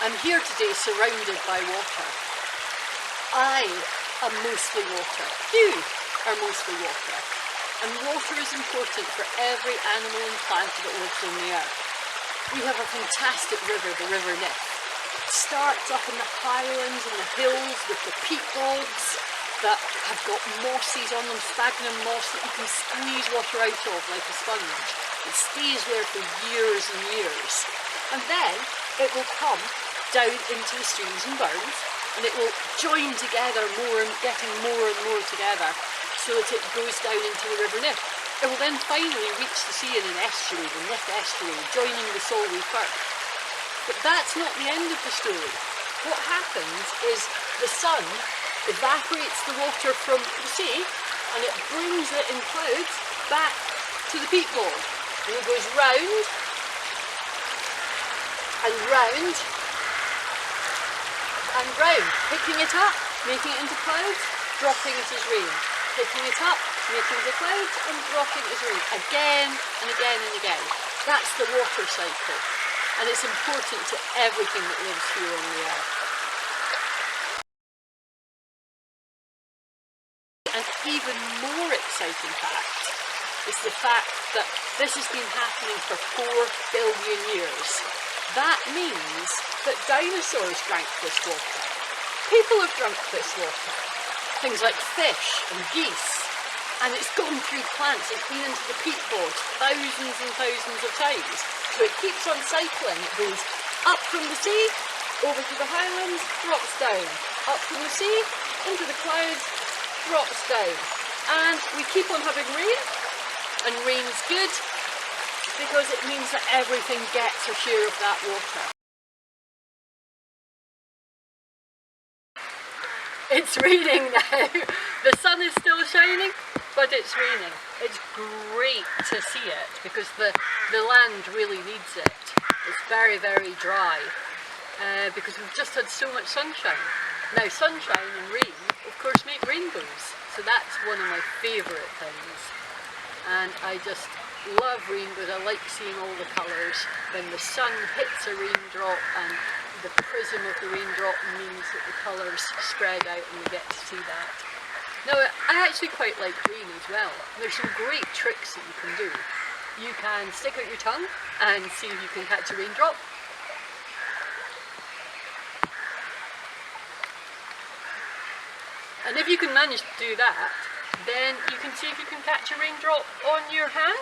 I'm here today surrounded by water. I am mostly water. You are mostly water. And water is important for every animal and plant that lives on the earth. We have a fantastic river, the River Nith. It starts up in the highlands and the hills with the peat bogs that have got mosses on them, sphagnum moss that you can squeeze water out of like a sponge. It stays there for years and years. And then it will come down into the streams and burns, and it will join together more and getting more and more together so that it goes down into the River Nith. It will then finally reach the sea in an estuary, the Nith estuary, joining the Solway Firth. But that's not the end of the story. What happens is the sun evaporates the water from the sea and it brings it in clouds back to the peat bog. And it goes round and round and round, picking it up, making it into clouds, dropping it as rain. Picking it up, making the clouds and dropping it as rain. Again and again and again. That's the water cycle. And it's important to everything that lives here on the earth. An even more exciting fact is the fact that this has been happening for 4 billion years. That means that dinosaurs drank this water. People have drunk this water. Things like fish and geese. And it's gone through plants, it's been into the peat bogs thousands and thousands of times. So it keeps on cycling. It goes up from the sea, over to the highlands, drops down. Up from the sea, into the clouds, drops down. And we keep on having rain, and rain's good because it means that everything gets a share of that water. It's raining now. The sun is still shining, but it's raining. It's great to see it because the land really needs it. It's very, very dry because we've just had so much sunshine. Now sunshine and rain, of course, make rainbows. So that's one of my favourite things. And I just love rainbows. I like seeing all the colours. When the sun hits a raindrop and the prism of the raindrop means that the colours spread out and we get to see that. Now I actually quite like rain as well. There's some great tricks that you can do. You can stick out your tongue and see if you can catch a raindrop. And if you can manage to do that, then you can see if you can catch a raindrop on your hand.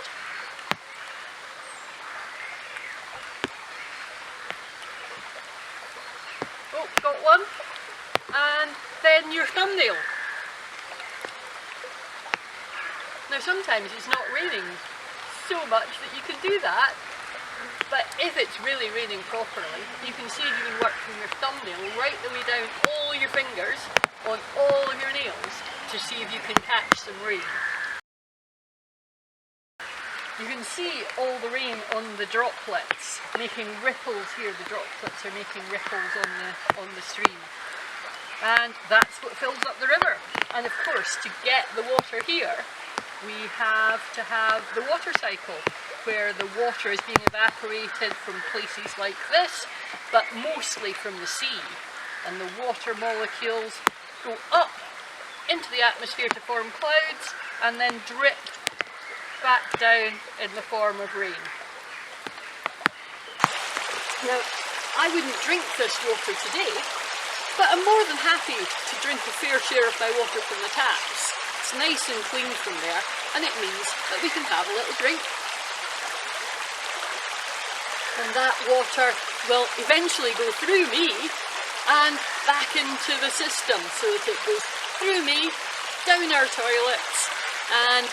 Oh, got one. And then your thumbnail. Now sometimes it's not raining so much that you can do that, but if it's really raining properly, you can see if you can work from your thumbnail right the way down all your fingers on all of your nails to see if you can catch some rain. You can see all the rain on the droplets making ripples here. The droplets are making ripples on the stream. And that's what fills up the river. And of course, to get the water here, we have to have the water cycle, where the water is being evaporated from places like this, but mostly from the sea. And the water molecules go up into the atmosphere to form clouds and then drip back down in the form of rain. Now, I wouldn't drink this water today, but I'm more than happy to drink a fair share of my water from the taps. It's nice and clean from there, and it means that we can have a little drink. And that water will eventually go through me and back into the system, so that it goes through me, down our toilets, and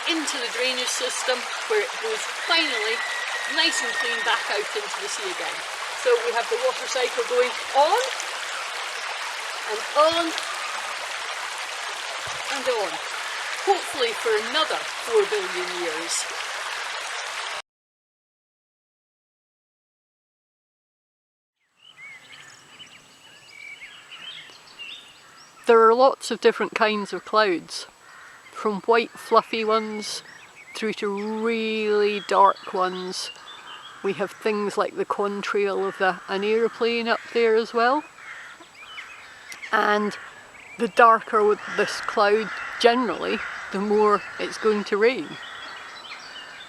into the drainage system, where it goes finally nice and clean back out into the sea again. So we have the water cycle going on and on and on, hopefully for another 4 billion years. There are lots of different kinds of clouds, from white fluffy ones through to really dark ones we have things like the contrail of an aeroplane up there as well. And the darker this cloud generally, the more it's going to rain.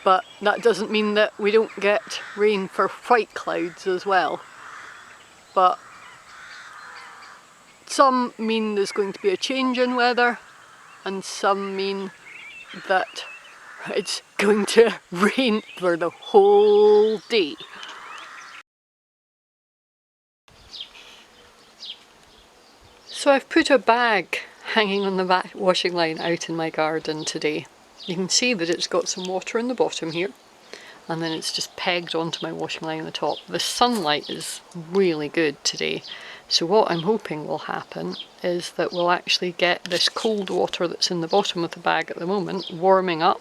But that doesn't mean that we don't get rain for white clouds as well. But some mean there's going to be a change in weather, and some mean that it's going to rain for the whole day. So I've put a bag hanging on the washing line out in my garden today. You can see that it's got some water in the bottom here, and then it's just pegged onto my washing line on the top. The sunlight is really good today, so what I'm hoping will happen is that we'll actually get this cold water that's in the bottom of the bag at the moment warming up,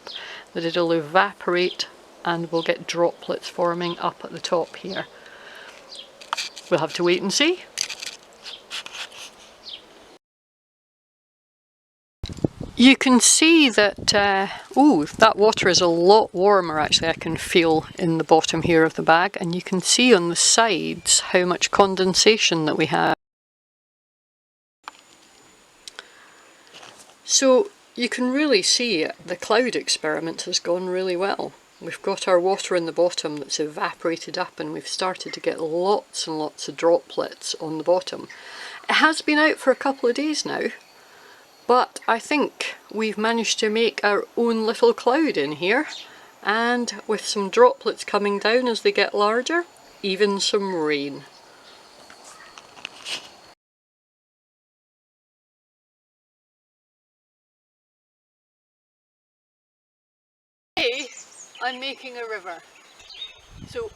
that it'll evaporate and we'll get droplets forming up at the top here. We'll have to wait and see. You can see that, that water is a lot warmer actually, I can feel in the bottom here of the bag, and you can see on the sides how much condensation that we have. So you can really see the cloud experiment has gone really well. We've got our water in the bottom that's evaporated up, and we've started to get lots and lots of droplets on the bottom. It has been out for a couple of days now, but I think we've managed to make our own little cloud in here, and with some droplets coming down as they get larger, even some rain. Today I'm making a river. So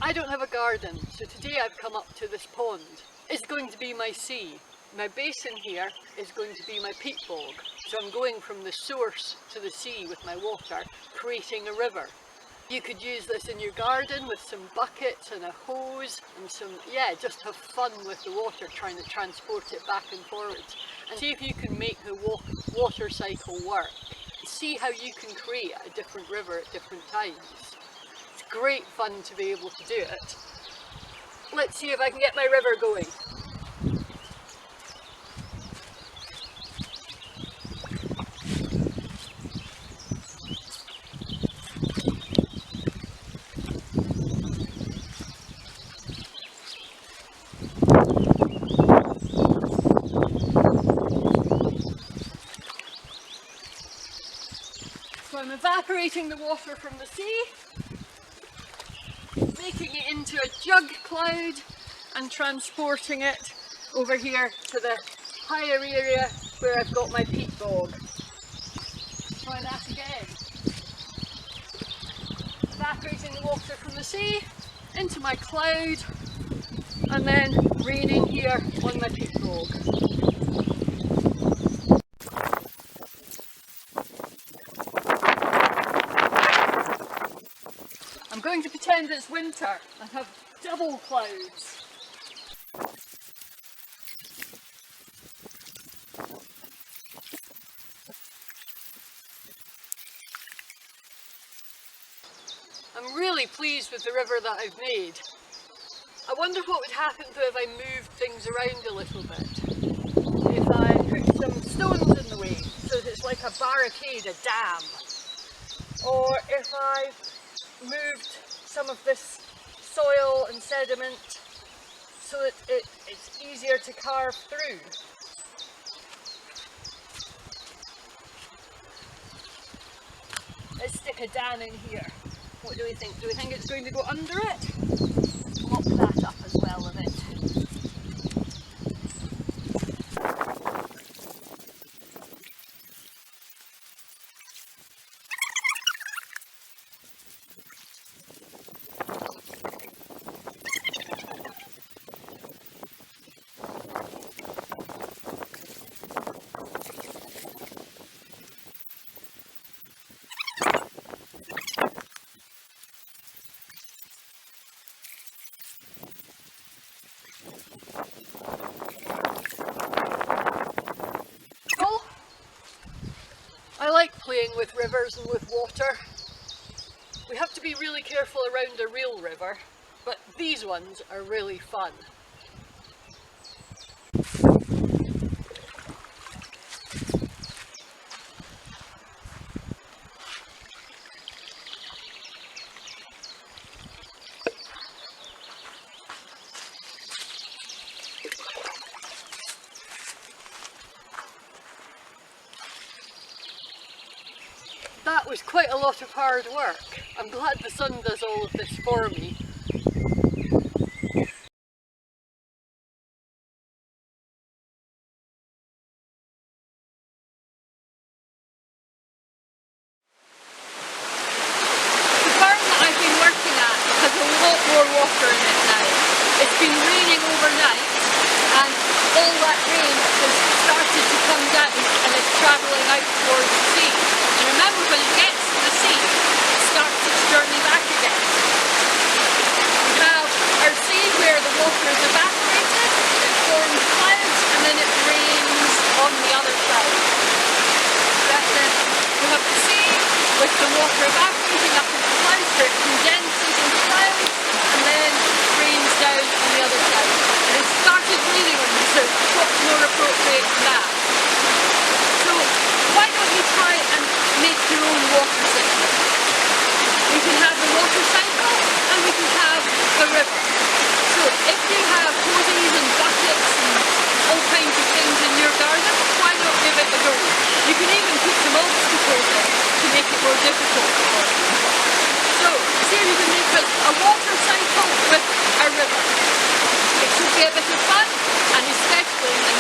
I don't have a garden, so today I've come up to this pond. It's going to be my sea. My basin here is going to be my peat bog. So I'm going from the source to the sea with my water, creating a river. You could use this in your garden with some buckets and a hose and just have fun with the water, trying to transport it back and forwards. And see if you can make the water cycle work. See how you can create a different river at different times. It's great fun to be able to do it. Let's see if I can get my river going. So I'm evaporating the water from the sea, making it into a jug cloud and transporting it over here to the higher area where I've got my peat bog. Try that again. Evaporating the water from the sea into my cloud, and then raining here on my peat bog. I'm going to pretend it's winter and have double clouds. I'm really pleased with the river that I've made. I wonder what would happen though if I moved things around a little bit. If I put some stones in the way, so that it's like a barricade, a dam. Or if I moved some of this soil and sediment so that it's easier to carve through. Let's stick a dam in here. What do we think? Do we think it's going to go under it? Mop that up as well a bit. I like playing with rivers and with water. We have to be really careful around a real river, but these ones are really fun. That was quite a lot of hard work. I'm glad the sun does all of this for me. The farm that I've been working at has a lot more water in it now. It's been raining overnight and all that rain has started to come down and is travelling out towards the sea. And remember, when it gets to the sea, it starts its journey back again. We have our sea where the water is evaporated, it forms clouds and then it rains on the other side. Then we have the sea with the water evaporating up into clouds where it condenses into clouds and then rains down on the other side. And it started raining on me, so what's more appropriate than that? So why don't you try and make your own water cycle? We can have the water cycle and we can have the river. So if you have hoses and buckets and all kinds of things in your garden, why not give it a go? You can even put some obstacles in to make it more difficult for you. So see if you can make a water cycle with a river. It should be a bit of fun, and especially in the